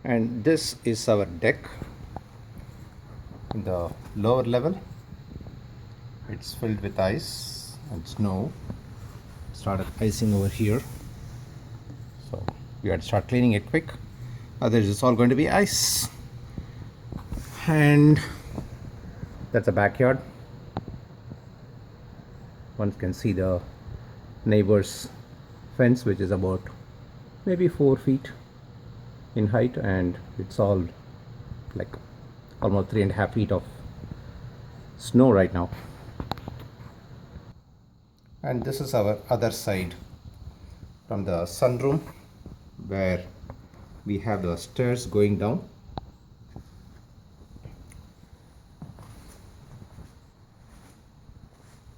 And this is our deck in the lower level. It's filled with ice and snow. Started icing over here, so we had to start cleaning it quick, otherwise it's all going to be ice. And that's a backyard. One can see the neighbor's fence, which is about maybe 4 feet in height, and it's all like almost 3.5 feet of snow right now. And this is our other side from the sunroom, where we have the stairs going down.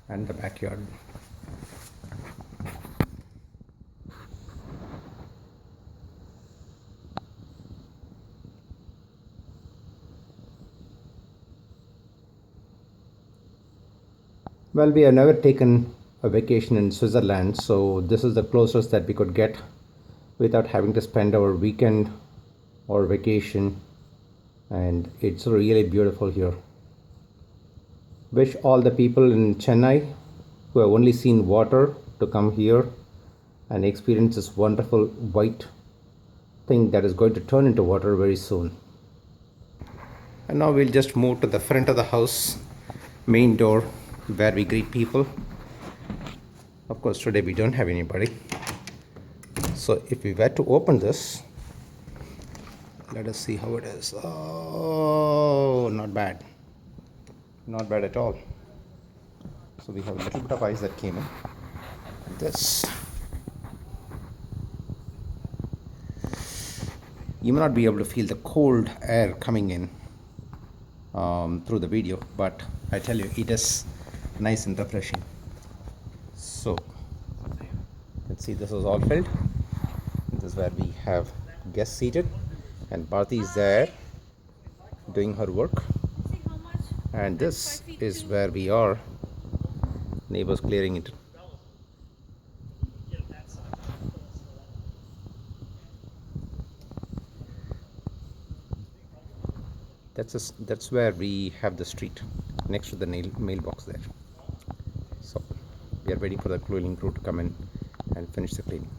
And the backyard. Well, we have never taken a vacation in Switzerland, so this is the closest that we could get without having to spend our weekend or vacation, and it's really beautiful here. Wish all the people in Chennai who have only seen water to come here and experience this wonderful white thing that is going to turn into water very soon. And now we'll just move to the front of the house, main door, where we greet people. Of course, today we don't have anybody. So if we were to open this, let us see how it is. Oh, not bad. Not bad at all. So we have a little bit of ice that came in. This, you may not be able to feel the cold air coming in through the video, but I tell you, it is nice and refreshing. So let's see, this is all filled. This is where we have guests seated, and Bharti is there doing her work. And this is where we are, neighbors clearing it. That's where we have the street next to the mailbox there. So we are waiting for the cleaning crew to come in and finish the cleaning.